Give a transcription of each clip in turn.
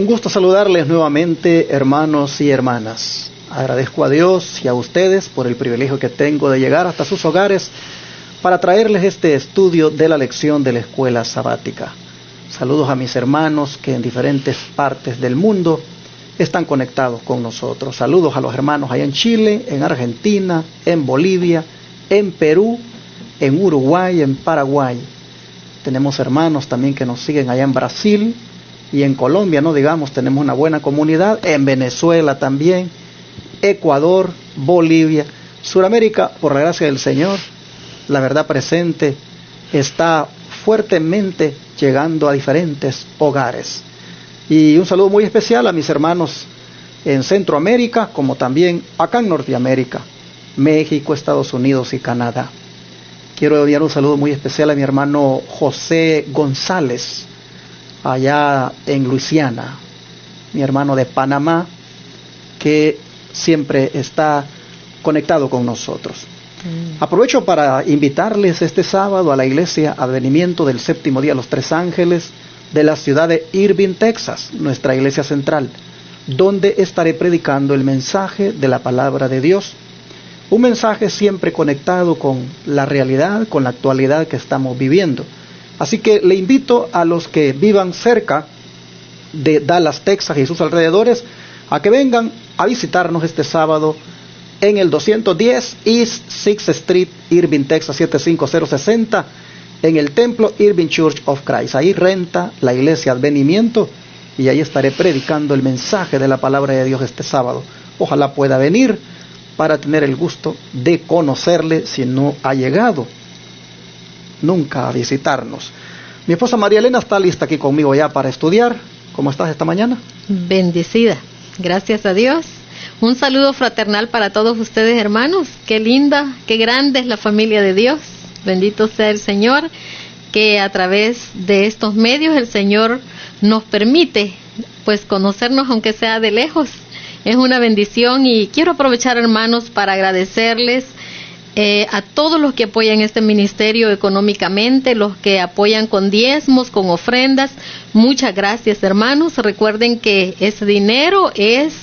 Un gusto saludarles nuevamente, hermanos y hermanas. Agradezco a Dios y a ustedes por el privilegio que tengo de llegar hasta sus hogares para traerles este estudio de la lección de la escuela sabática. Saludos a mis hermanos que en diferentes partes del mundo están conectados con nosotros. Saludos a los hermanos allá en Chile, en Argentina, en Bolivia, en Perú, en Uruguay, en Paraguay. Tenemos hermanos también que nos siguen allá en Brasil y en Colombia, no digamos, tenemos una buena comunidad, en Venezuela también, Ecuador, Bolivia, Suramérica, por la gracia del Señor, la verdad presente está fuertemente llegando a diferentes hogares. Y un saludo muy especial a mis hermanos en Centroamérica, como también acá en Norteamérica, México, Estados Unidos y Canadá. Quiero enviar un saludo muy especial a mi hermano José González, allá en Luisiana, mi hermano de Panamá, que siempre está conectado con nosotros. Aprovecho para invitarles este sábado a la iglesia Advenimiento del Séptimo Día de los Tres Ángeles de la ciudad de Irving, Texas, nuestra iglesia central, donde estaré predicando el mensaje de la palabra de Dios. Un mensaje siempre conectado con la realidad, con la actualidad que estamos viviendo. Así que le invito a los que vivan cerca de Dallas, Texas y sus alrededores a que vengan a visitarnos este sábado en el 210 East 6th Street, Irving, Texas 75060, en el templo Irving Church of Christ. Ahí renta la iglesia Advenimiento y ahí estaré predicando el mensaje de la palabra de Dios este sábado. Ojalá pueda venir para tener el gusto de conocerle si no ha llegado nunca a visitarnos. Mi esposa María Elena está lista aquí conmigo ya para estudiar. ¿Cómo estás esta mañana? Bendecida, gracias a Dios. Un saludo fraternal para todos ustedes, hermanos. Qué linda, qué grande es la familia de Dios. Bendito sea el Señor, que a través de estos medios el Señor nos permite pues conocernos aunque sea de lejos. Es una bendición y quiero aprovechar, hermanos, para agradecerles a todos los que apoyan este ministerio económicamente, los que apoyan con diezmos, con ofrendas. Muchas gracias, hermanos. Recuerden que ese dinero es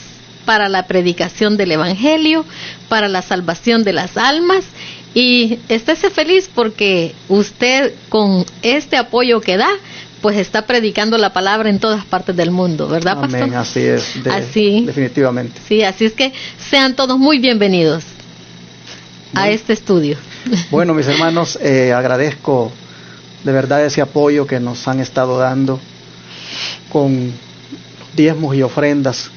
para la predicación del Evangelio, para la salvación de las almas. Y estése feliz porque usted con este apoyo que da, pues está predicando la palabra en todas partes del mundo, ¿verdad, pastor? Amén, así es, así, definitivamente. Sí, así es que sean todos muy bienvenidos a este estudio. Bueno, mis hermanos, agradezco de verdad ese apoyo que nos han estado dando con diezmos y ofrendas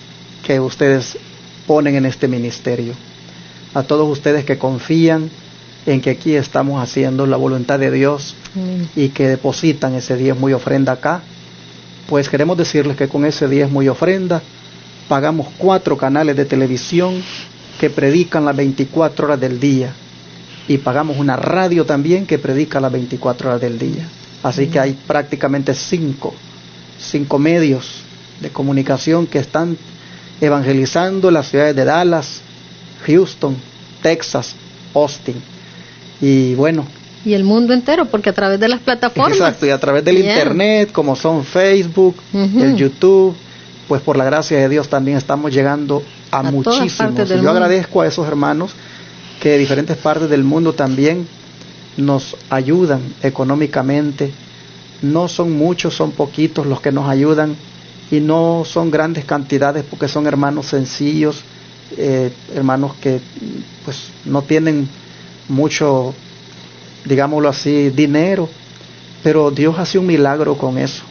que ustedes ponen en este ministerio. A todos ustedes que confían en que aquí estamos haciendo la voluntad de Dios y que depositan ese diezmo y ofrenda acá, pues queremos decirles que con ese diezmo y ofrenda pagamos 4 canales de televisión que predican las 24 horas del día y pagamos una radio también que predica las 24 horas del día. Así que hay prácticamente 5 medios de comunicación que están evangelizando las ciudades de Dallas, Houston, Texas, Austin. Y bueno, y el mundo entero, porque a través de las plataformas. Exacto, y a través del internet, como son Facebook, el YouTube, pues por la gracia de Dios también estamos llegando a muchísimos. Yo agradezco a esos hermanos que de diferentes partes del mundo también nos ayudan económicamente. No son muchos, son poquitos los que nos ayudan y no son grandes cantidades porque son hermanos sencillos, hermanos que pues no tienen mucho, digámoslo así, dinero, pero Dios hace un milagro con eso.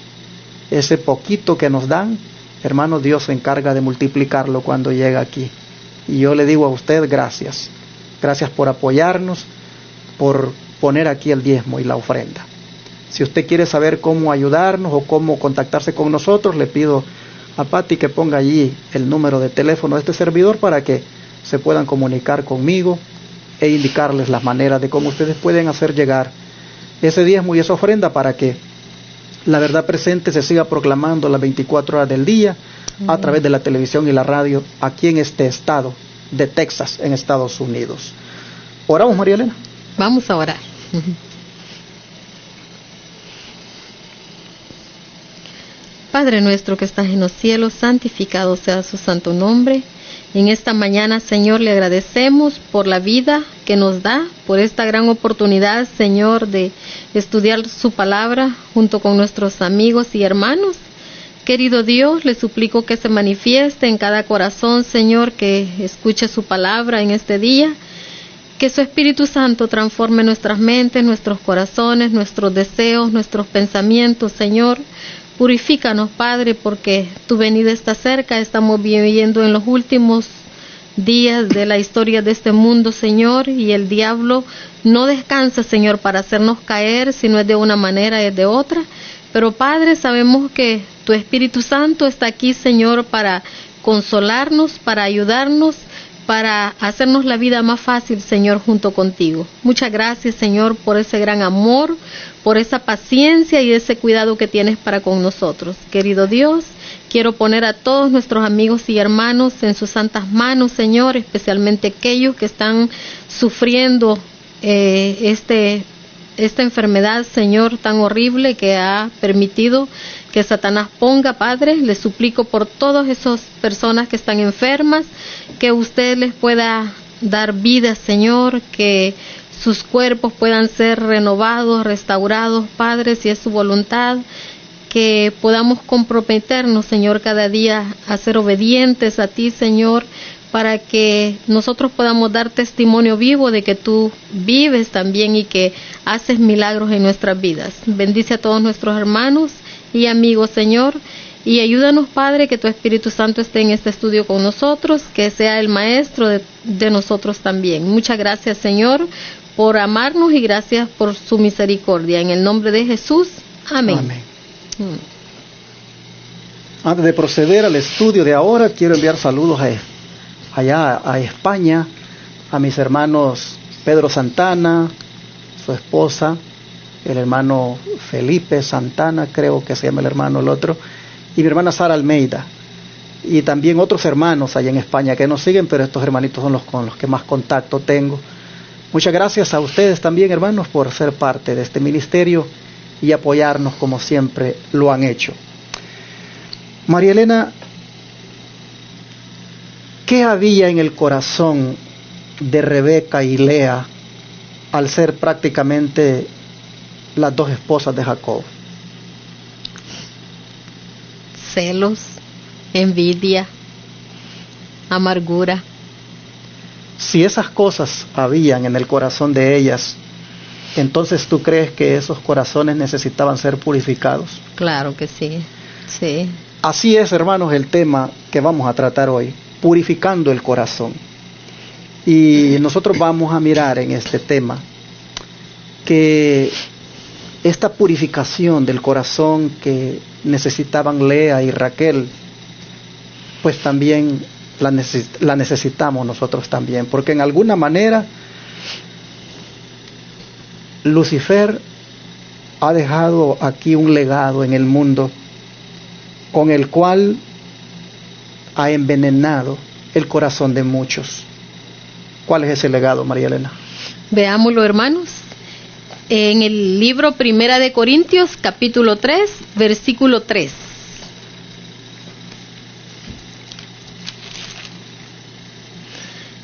Ese poquito que nos dan, hermanos, Dios se encarga de multiplicarlo cuando llega aquí. Y yo le digo a usted gracias. Gracias por apoyarnos, por poner aquí el diezmo y la ofrenda. Si usted quiere saber cómo ayudarnos o cómo contactarse con nosotros, le pido a Pati que ponga allí el número de teléfono de este servidor para que se puedan comunicar conmigo e indicarles las maneras de cómo ustedes pueden hacer llegar ese diezmo y esa ofrenda para que la verdad presente se siga proclamando las 24 horas del día a través de la televisión y la radio aquí en este estado de Texas, en Estados Unidos. ¿Oramos, María Elena? Vamos a orar. Padre nuestro que estás en los cielos, santificado sea su santo nombre. En esta mañana, Señor, le agradecemos por la vida que nos da, por esta gran oportunidad, Señor, de estudiar su palabra junto con nuestros amigos y hermanos. Querido Dios, le suplico que se manifieste en cada corazón, Señor, que escuche su palabra en este día. Que su Espíritu Santo transforme nuestras mentes, nuestros corazones, nuestros deseos, nuestros pensamientos, Señor. Purifícanos, Padre, porque tu venida está cerca. Estamos viviendo en los últimos días de la historia de este mundo, Señor, y el diablo no descansa, Señor, para hacernos caer, si no es de una manera, es de otra. Pero, Padre, sabemos que tu Espíritu Santo está aquí, Señor, para consolarnos, para ayudarnos, para hacernos la vida más fácil, Señor, junto contigo. Muchas gracias, Señor, por ese gran amor, por esa paciencia y ese cuidado que tienes para con nosotros. Querido Dios, quiero poner a todos nuestros amigos y hermanos en sus santas manos, Señor, especialmente aquellos que están sufriendo esta enfermedad, Señor, tan horrible que ha permitido que Satanás ponga, Padre. Les suplico por todas esas personas que están enfermas, que usted les pueda dar vida, Señor, que sus cuerpos puedan ser renovados, restaurados, Padre, si es su voluntad, que podamos comprometernos, Señor, cada día a ser obedientes a ti, Señor, para que nosotros podamos dar testimonio vivo de que tú vives también y que haces milagros en nuestras vidas. Bendice a todos nuestros hermanos y amigos, Señor, y ayúdanos, Padre, que tu Espíritu Santo esté en este estudio con nosotros, que sea el maestro de nosotros también. Muchas gracias, Señor, por amarnos y gracias por su misericordia. En el nombre de Jesús, amén. Amén. Antes de proceder al estudio de ahora, quiero enviar saludos allá a España, a mis hermanos Pedro Santana, su esposa, el hermano Felipe Santana, creo que se llama el hermano el otro, y mi hermana Sara Almeida, y también otros hermanos allá en España que nos siguen, pero estos hermanitos son los con los que más contacto tengo. Muchas gracias a ustedes también, hermanos, por ser parte de este ministerio y apoyarnos como siempre lo han hecho. María Elena, ¿qué había en el corazón de Rebeca y Lea al ser prácticamente las dos esposas de Jacob? Celos, envidia, amargura. Si esas cosas habían en el corazón de ellas, entonces ¿tú crees que esos corazones necesitaban ser purificados? Claro que sí, sí. Así es, hermanos, el tema que vamos a tratar hoy, purificando el corazón. Y nosotros vamos a mirar en este tema que esta purificación del corazón que necesitaban Lea y Raquel, pues también la necesitamos nosotros también, porque en alguna manera Lucifer ha dejado aquí un legado en el mundo con el cual ha envenenado el corazón de muchos. ¿Cuál es ese legado, María Elena? Veámoslo, hermanos. En el libro Primera de Corintios, capítulo 3, versículo 3.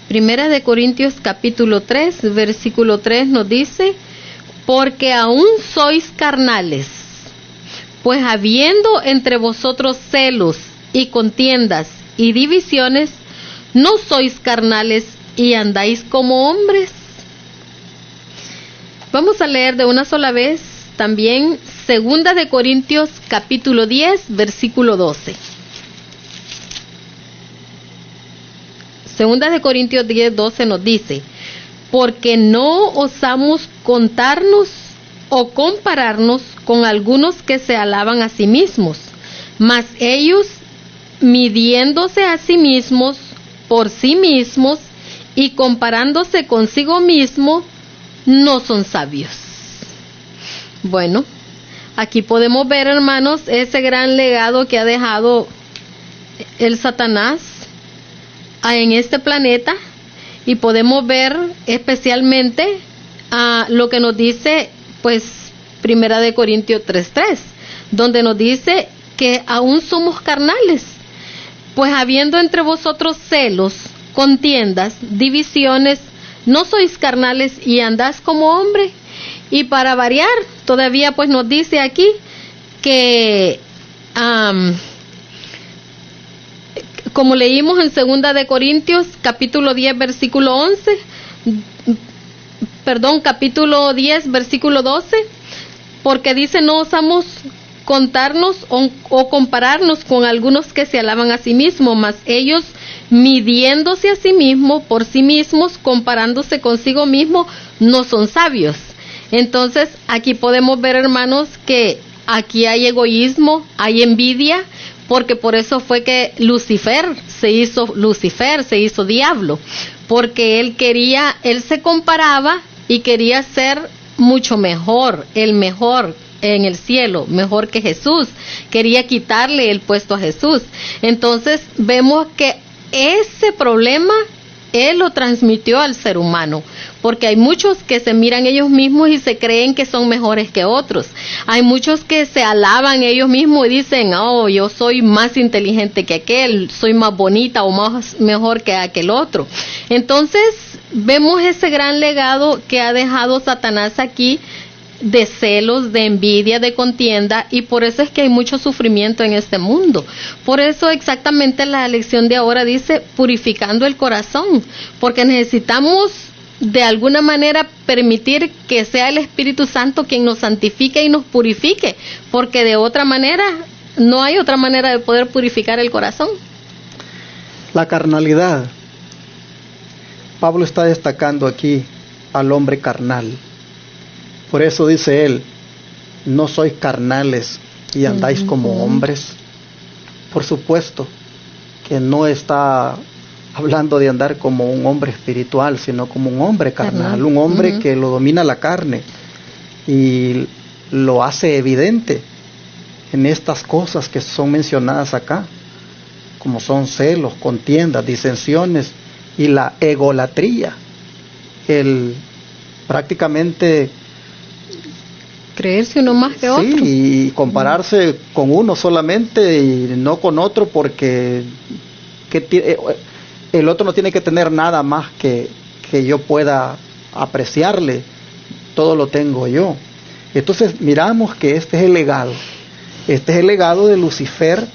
Primera de Corintios, capítulo 3, versículo 3 nos dice: porque aún sois carnales, pues habiendo entre vosotros celos y contiendas y divisiones, no sois carnales y andáis como hombres. Vamos a leer de una sola vez también Segunda de Corintios capítulo 10, versículo 12. Segunda de Corintios 10, 12 nos dice: porque no osamos contarnos o compararnos con algunos que se alaban a sí mismos, mas ellos, midiéndose a sí mismos por sí mismos y comparándose consigo mismo, no son sabios. Bueno, aquí podemos ver, hermanos, ese gran legado que ha dejado el Satanás en este planeta, y podemos ver especialmente lo que nos dice, pues, Primera de Corintios 3:3, donde nos dice que aún somos carnales. Pues habiendo entre vosotros celos, contiendas, divisiones, ¿no sois carnales y andás como hombre? Y para variar, todavía pues nos dice aquí que, como leímos en 2 de Corintios, capítulo 10, versículo 11, capítulo 10, versículo 12, porque dice, no osamos contarnos o compararnos con algunos que se alaban a sí mismos, mas ellos, midiéndose a sí mismos, por sí mismos, comparándose consigo mismo, no son sabios. Entonces, aquí podemos ver, hermanos, que aquí hay egoísmo, hay envidia, porque por eso fue que Lucifer se hizo diablo, porque él se comparaba y quería ser mucho mejor, el mejor en el cielo, mejor que Jesús, quería quitarle el puesto a Jesús. Entonces vemos que ese problema él lo transmitió al ser humano, porque hay muchos que se miran ellos mismos y se creen que son mejores que otros. Hay muchos que se alaban ellos mismos y dicen, oh, yo soy más inteligente que aquel, soy más bonita o mejor que aquel otro. Entonces vemos ese gran legado que ha dejado Satanás aquí, de celos, de envidia, de contienda, y por eso es que hay mucho sufrimiento en este mundo. Por eso exactamente la lección de ahora dice purificando el corazón, porque necesitamos de alguna manera permitir que sea el Espíritu Santo quien nos santifique y nos purifique, porque de otra manera no hay otra manera de poder purificar el corazón. La carnalidad. Pablo está destacando aquí al hombre carnal. Por eso dice él, no sois carnales y andáis como hombres. Por supuesto que no está hablando de andar como un hombre espiritual, sino como un hombre carnal, un hombre que lo domina la carne y lo hace evidente en estas cosas que son mencionadas acá, como son celos, contiendas, disensiones y la egolatría, el prácticamente creerse uno más que otro. Sí, y compararse con uno solamente y no con otro, porque el otro no tiene que tener nada más que yo pueda apreciarle, todo lo tengo yo. Entonces miramos que este es el legado de Lucifer,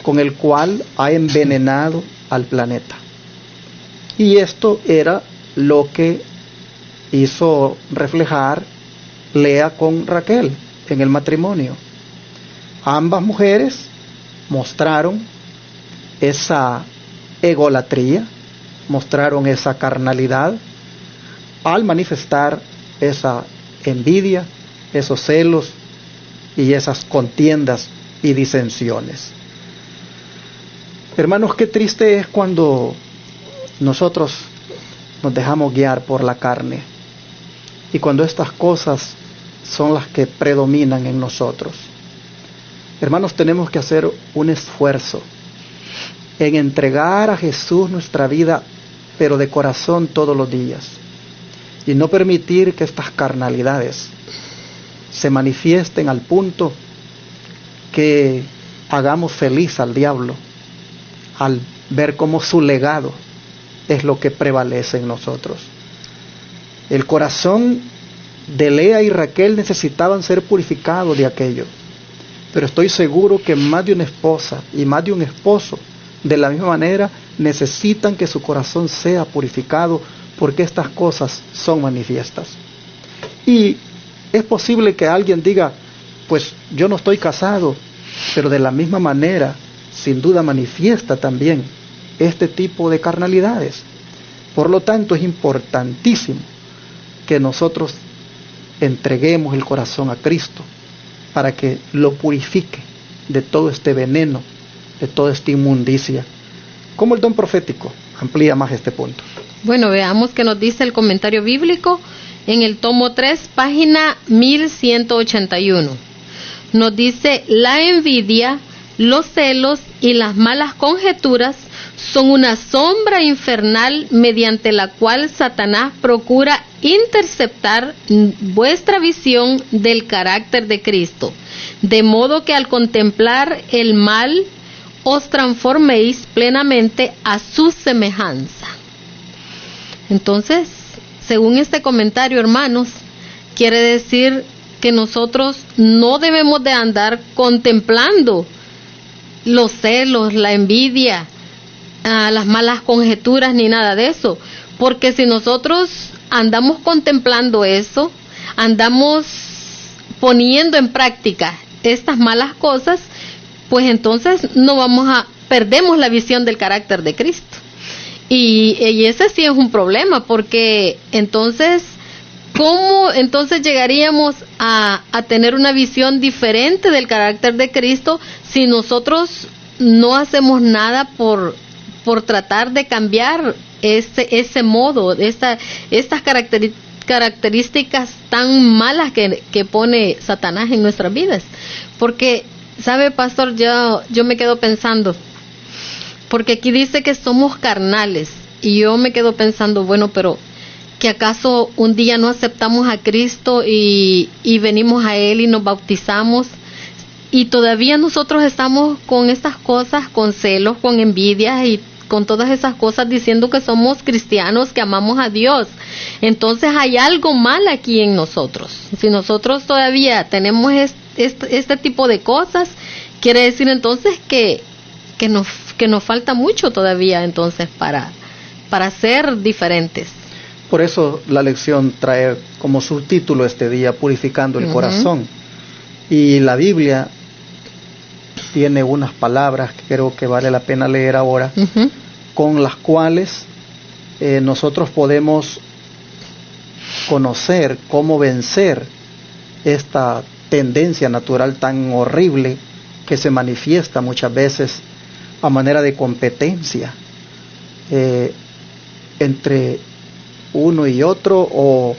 con el cual ha envenenado al planeta. Y esto era lo que hizo reflejar Lea con Raquel en el matrimonio. Ambas mujeres mostraron esa egolatría, mostraron esa carnalidad al manifestar esa envidia, esos celos y esas contiendas y disensiones. Hermanos, qué triste es cuando nosotros nos dejamos guiar por la carne y cuando estas cosas son las que predominan en nosotros. Hermanos, tenemos que hacer un esfuerzo en entregar a Jesús nuestra vida, pero de corazón todos los días, y no permitir que estas carnalidades se manifiesten al punto que hagamos feliz al diablo al ver cómo su legado es lo que prevalece en nosotros. El corazón de Lea y Raquel necesitaban ser purificados de aquello, pero estoy seguro que más de una esposa y más de un esposo de la misma manera necesitan que su corazón sea purificado, porque estas cosas son manifiestas. Y es posible que alguien diga, pues yo no estoy casado, pero de la misma manera sin duda manifiesta también este tipo de carnalidades. Por lo tanto, es importantísimo que nosotros entreguemos el corazón a Cristo para que lo purifique de todo este veneno, de toda esta inmundicia. ¿Cómo el don profético amplía más este punto? Bueno, veamos qué nos dice el comentario bíblico en el tomo 3, página 1181. Nos dice, la envidia, los celos y las malas conjeturas son una sombra infernal mediante la cual Satanás procura interceptar vuestra visión del carácter de Cristo, de modo que al contemplar el mal os transforméis plenamente a su semejanza. Entonces, según este comentario, hermanos, quiere decir que nosotros no debemos de andar contemplando los celos, la envidia, las malas conjeturas ni nada de eso, porque si nosotros andamos contemplando eso, andamos poniendo en práctica estas malas cosas, pues entonces perdemos la visión del carácter de Cristo. Y ese sí es un problema, porque entonces, ¿cómo entonces llegaríamos a tener una visión diferente del carácter de Cristo si nosotros no hacemos nada por tratar de cambiar ese modo, estas características tan malas que pone Satanás en nuestras vidas? Porque, ¿sabe, pastor? Yo me quedo pensando, porque aquí dice que somos carnales, y yo me quedo pensando, bueno, pero ¿que acaso un día no aceptamos a Cristo y venimos a Él y nos bautizamos, y todavía nosotros estamos con estas cosas, con celos, con envidias y con todas esas cosas, diciendo que somos cristianos, que amamos a Dios? Entonces hay algo mal aquí en nosotros. Si nosotros todavía tenemos este tipo de cosas, quiere decir entonces que nos falta mucho todavía entonces para ser diferentes. Por eso la lección trae como subtítulo este día, Purificando el Corazón. Y la Biblia tiene unas palabras que creo que vale la pena leer ahora, con las cuales nosotros podemos conocer cómo vencer esta tendencia natural tan horrible que se manifiesta muchas veces a manera de competencia entre uno y otro, o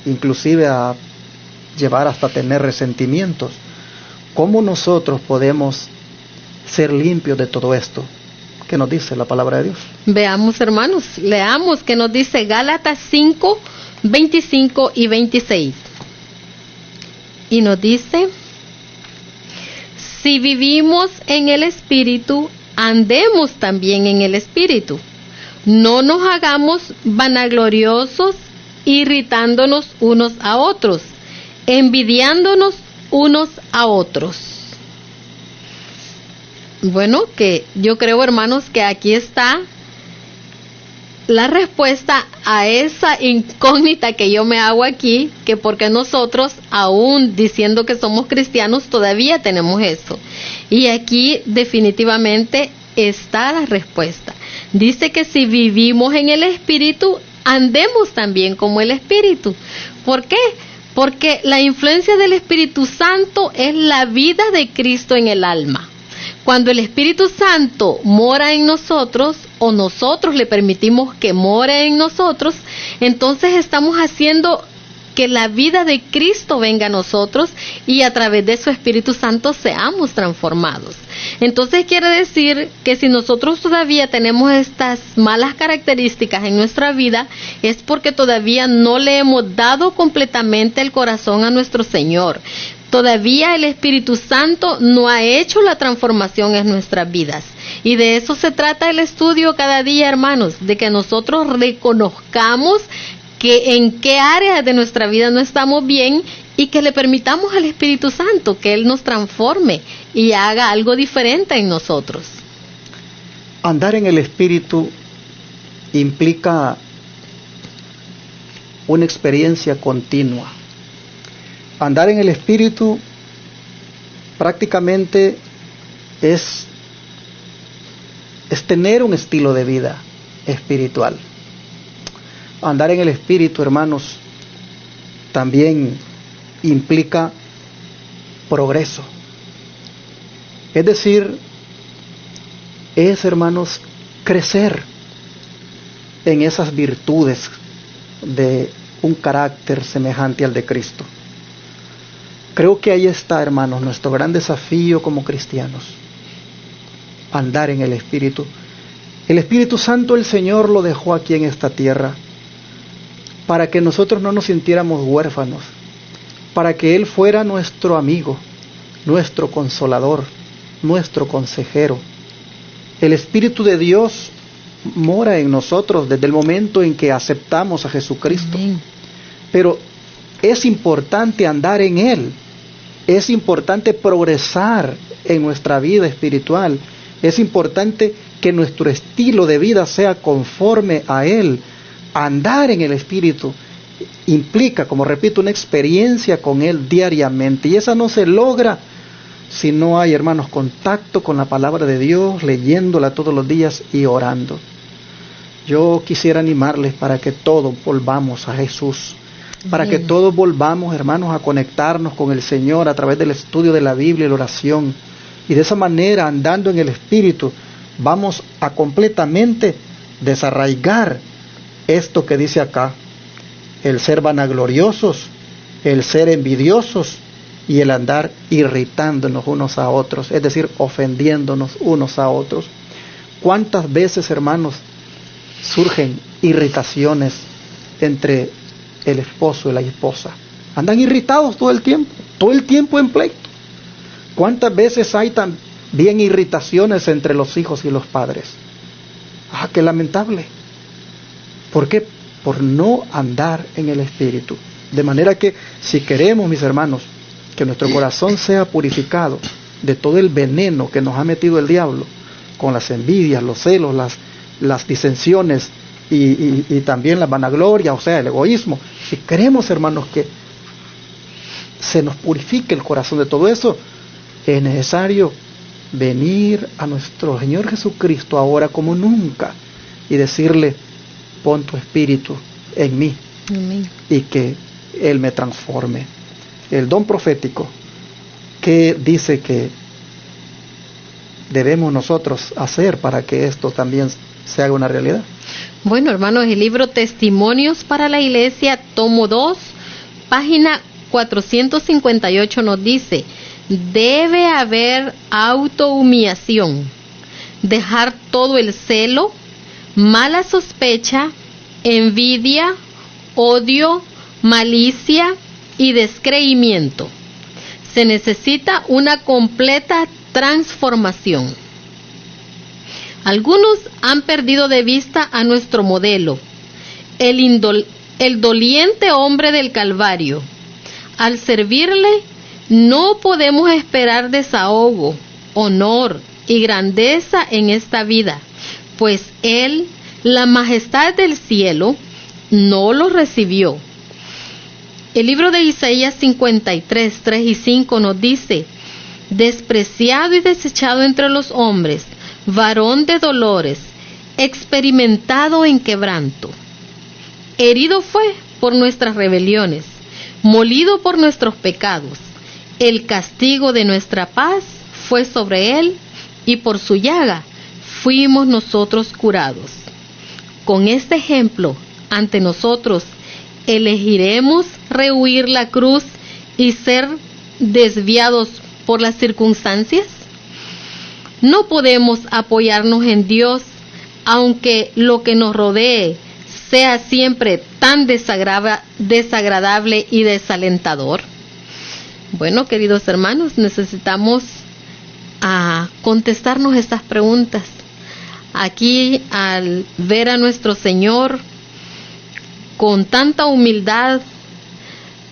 inclusive a llevar hasta tener resentimientos. ¿Cómo nosotros podemos ser limpios de todo esto? ¿Qué nos dice la palabra de Dios? Veamos, hermanos, leamos que nos dice Gálatas 5, 25 y 26. Y nos dice: si vivimos en el Espíritu, andemos también en el Espíritu. No nos hagamos vanagloriosos, irritándonos unos a otros, envidiándonos unos a otros. Bueno, que yo creo, hermanos, que aquí está la respuesta a esa incógnita que yo me hago aquí, que porque nosotros, aún diciendo que somos cristianos, todavía tenemos eso. Y aquí definitivamente está la respuesta. Dice que si vivimos en el Espíritu, andemos también como el Espíritu. ¿Por qué? Porque la influencia del Espíritu Santo es la vida de Cristo en el alma. Cuando el Espíritu Santo mora en nosotros, o nosotros le permitimos que more en nosotros, entonces estamos haciendo que la vida de Cristo venga a nosotros, y a través de su Espíritu Santo seamos transformados. Entonces quiere decir que si nosotros todavía tenemos estas malas características en nuestra vida, es porque todavía no le hemos dado completamente el corazón a nuestro Señor. Todavía el Espíritu Santo no ha hecho la transformación en nuestras vidas. Y de eso se trata el estudio cada día, hermanos, de que nosotros reconozcamos que en qué áreas de nuestra vida no estamos bien, y que le permitamos al Espíritu Santo que Él nos transforme y haga algo diferente en nosotros. Andar en el Espíritu implica una experiencia continua. Andar en el Espíritu prácticamente es tener un estilo de vida espiritual. Andar en el Espíritu, hermanos, también implica progreso. Es decir, hermanos, crecer en esas virtudes de un carácter semejante al de Cristo. Creo que ahí está, hermanos, nuestro gran desafío como cristianos. Andar en el Espíritu. El Espíritu Santo, el Señor lo dejó aquí en esta tierra para que nosotros no nos sintiéramos huérfanos, para que Él fuera nuestro amigo, nuestro consolador, nuestro consejero. El Espíritu de Dios mora en nosotros desde el momento en que aceptamos a Jesucristo. Amén. Pero es importante andar en Él, es importante progresar en nuestra vida espiritual, es importante que nuestro estilo de vida sea conforme a Él. Andar en el Espíritu implica, como repito, una experiencia con Él diariamente, y esa no se logra si no hay, hermanos, contacto con la palabra de Dios, leyéndola todos los días y orando. Yo quisiera animarles para que todos volvamos a Jesús, para que todos volvamos, hermanos, a conectarnos con el Señor a través del estudio de la Biblia y la oración, y de esa manera, andando en el Espíritu, vamos a completamente desarraigar esto que dice acá: el ser vanagloriosos, el ser envidiosos y el andar irritándonos unos a otros, es decir, ofendiéndonos unos a otros. ¿Cuántas veces, hermanos, surgen irritaciones entre el esposo y la esposa? Andan irritados todo el tiempo en pleito. ¿Cuántas veces hay también irritaciones entre los hijos y los padres? ¡Ah, qué lamentable! ¿Por qué? Por no andar en el Espíritu. De manera que, si queremos, mis hermanos, que nuestro corazón sea purificado de todo el veneno que nos ha metido el diablo, con las envidias, los celos, las disensiones y también la vanagloria, o sea, el egoísmo, si queremos, hermanos, que se nos purifique el corazón de todo eso, es necesario venir a nuestro Señor Jesucristo ahora como nunca y decirle: pon tu Espíritu en mí. Amén. Y que Él me transforme. El don profético, ¿qué dice que debemos nosotros hacer para que esto también se haga una realidad? Bueno, hermanos, el libro Testimonios para la Iglesia, tomo 2, página 458 nos dice: debe haber autohumillación, dejar todo el celo, mala sospecha, envidia, odio, malicia y descreimiento. Se necesita una completa transformación. Algunos han perdido de vista a nuestro modelo, el doliente hombre del Calvario. Al servirle, no podemos esperar desahogo, honor y grandeza en esta vida, pues Él, la majestad del cielo, no lo recibió. El libro de Isaías 53, 3 y 5 nos dice: despreciado y desechado entre los hombres, varón de dolores, experimentado en quebranto. Herido fue por nuestras rebeliones, molido por nuestros pecados. El castigo de nuestra paz fue sobre él, y por su llaga fuimos nosotros curados. Con este ejemplo ante nosotros, ¿elegiremos rehuir la cruz y ser desviados por las circunstancias? No podemos apoyarnos en Dios, aunque lo que nos rodee sea siempre tan desagradable y desalentador. Bueno, queridos hermanos, necesitamos contestarnos estas preguntas. Aquí, al ver a nuestro Señor con tanta humildad,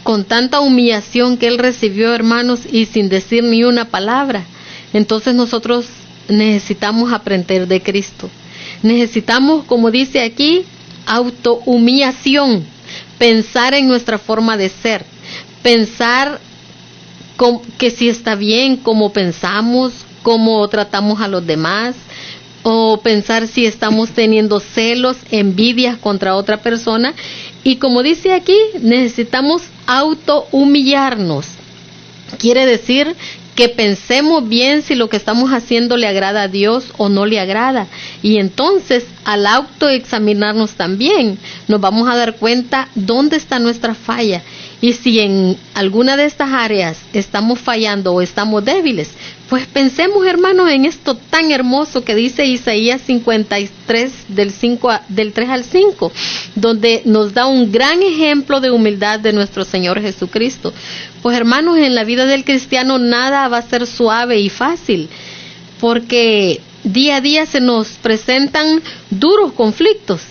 con tanta humillación que Él recibió, hermanos, y sin decir ni una palabra, entonces nosotros necesitamos aprender de Cristo. Necesitamos, como dice aquí, autohumillación, pensar en nuestra forma de ser, pensar que si está bien cómo pensamos, cómo tratamos a los demás, o pensar si estamos teniendo celos, envidias contra otra persona. Y como dice aquí, necesitamos autohumillarnos. Quiere decir que pensemos bien si lo que estamos haciendo le agrada a Dios o no le agrada. Y entonces, al autoexaminarnos también, nos vamos a dar cuenta dónde está nuestra falla. Y si en alguna de estas áreas estamos fallando o estamos débiles, Pues pensemos, hermanos, en esto tan hermoso que dice Isaías 53 del 3 al 5, donde nos da un gran ejemplo de humildad de nuestro Señor Jesucristo. Pues hermanos, en la vida del cristiano nada va a ser suave y fácil, porque día a día se nos presentan duros conflictos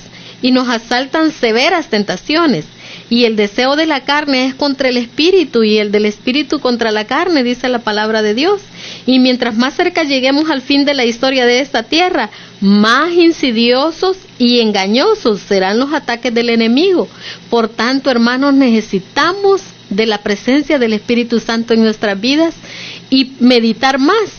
y nos asaltan severas tentaciones. Y el deseo de la carne es contra el espíritu y el del espíritu contra la carne, dice la palabra de Dios. Y mientras más cerca lleguemos al fin de la historia de esta tierra, más insidiosos y engañosos serán los ataques del enemigo. Por tanto, hermanos, necesitamos de la presencia del Espíritu Santo en nuestras vidas y meditar más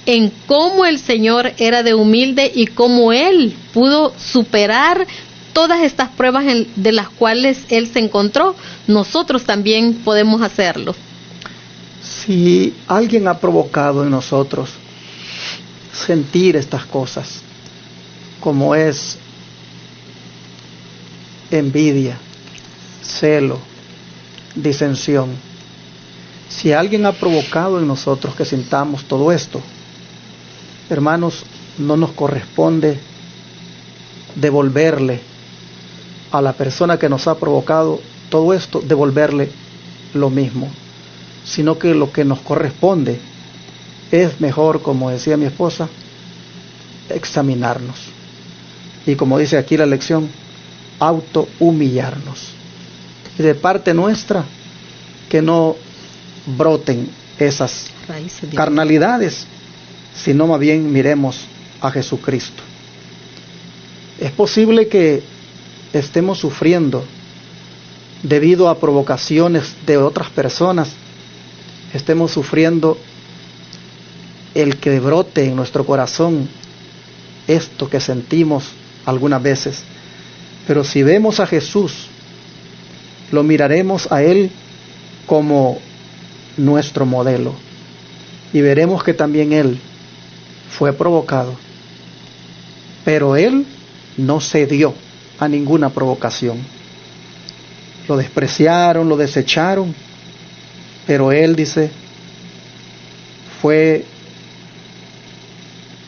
en cómo el Señor era de humilde y cómo Él pudo superar todas estas pruebas de las cuales Él se encontró. Nosotros también podemos hacerlo. Si alguien ha provocado en nosotros sentir estas cosas, como es envidia, celo, disensión, si alguien ha provocado en nosotros que sintamos todo esto, hermanos, no nos corresponde devolverle a la persona que nos ha provocado todo esto, devolverle lo mismo, sino que lo que nos corresponde es mejor, como decía mi esposa, examinarnos. Y como dice aquí la lección, autohumillarnos. Y de parte nuestra, que no broten esas carnalidades, sino más bien miremos a Jesucristo. Es posible que estemos sufriendo debido a provocaciones de otras personas, estemos sufriendo el que brote en nuestro corazón esto que sentimos algunas veces. Pero si vemos a Jesús, lo miraremos a Él como nuestro modelo y veremos que también Él fue provocado, pero Él no cedió a ninguna provocación. Lo despreciaron, lo desecharon, pero Él, dice, fue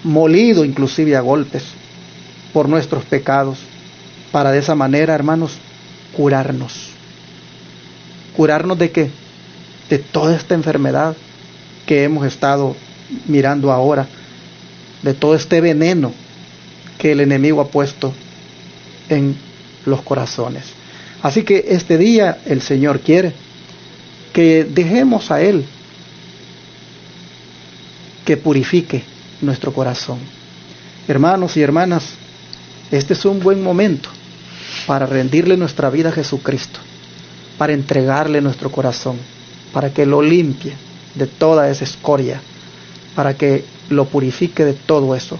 molido inclusive a golpes por nuestros pecados, para de esa manera, hermanos, curarnos. ¿Curarnos de qué? De toda esta enfermedad que hemos estado mirando ahora, de todo este veneno que el enemigo ha puesto en los corazones. Así que este día el Señor quiere que dejemos a Él que purifique nuestro corazón. Hermanos y hermanas, este es un buen momento para rendirle nuestra vida a Jesucristo, para entregarle nuestro corazón, para que lo limpie de toda esa escoria, para que lo purifique de todo eso,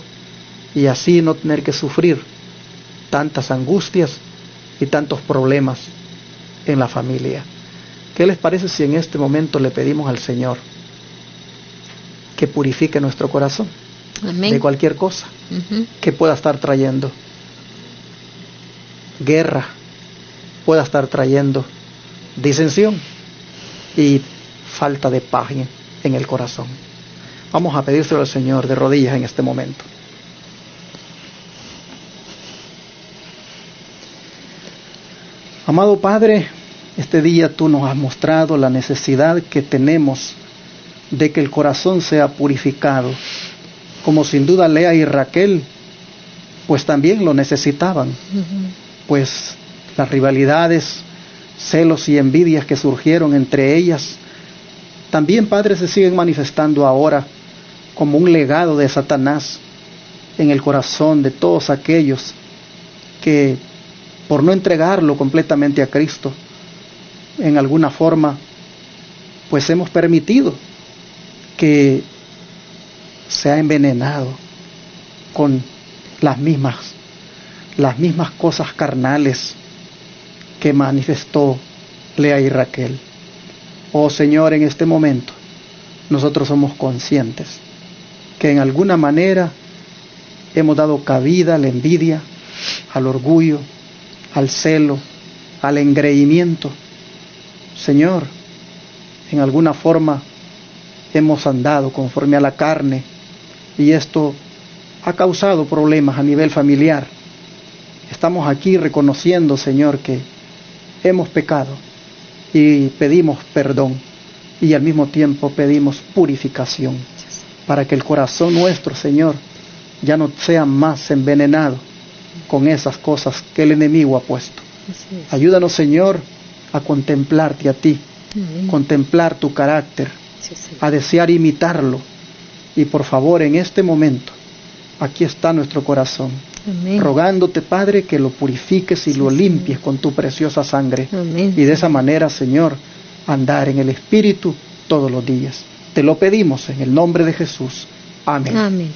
y así no tener que sufrir tantas angustias y tantos problemas en la familia. ¿Qué les parece si en este momento le pedimos al Señor que purifique nuestro corazón? Amén. De cualquier cosa que pueda estar trayendo guerra, pueda estar trayendo disensión y falta de paz en el corazón? Vamos a pedírselo al Señor de rodillas en este momento. Amado Padre, este día tú nos has mostrado la necesidad que tenemos de que el corazón sea purificado, como sin duda Lea y Raquel pues también lo necesitaban, pues las rivalidades, celos y envidias que surgieron entre ellas también, Padre, se siguen manifestando ahora como un legado de Satanás en el corazón de todos aquellos que, por no entregarlo completamente a Cristo, en alguna forma, pues hemos permitido que se ha envenenado con las mismas cosas carnales que manifestó Lea y Raquel. Oh Señor, en este momento nosotros somos conscientes que en alguna manera hemos dado cabida a la envidia, al orgullo, al celo, al engreimiento. Señor, en alguna forma hemos andado conforme a la carne y esto ha causado problemas a nivel familiar. Estamos aquí reconociendo, Señor, que hemos pecado y pedimos perdón y al mismo tiempo pedimos purificación para que el corazón nuestro, Señor, ya no sea más envenenado con esas cosas que el enemigo ha puesto. Ayúdanos, Señor, a contemplarte a ti, contemplar tu carácter, a desear imitarlo. Y por favor, en este momento, aquí está nuestro corazón, rogándote, Padre, que lo purifiques y lo limpies con tu preciosa sangre. Y de esa manera, Señor, andar en el Espíritu todos los días. Te lo pedimos en el nombre de Jesús. Amén.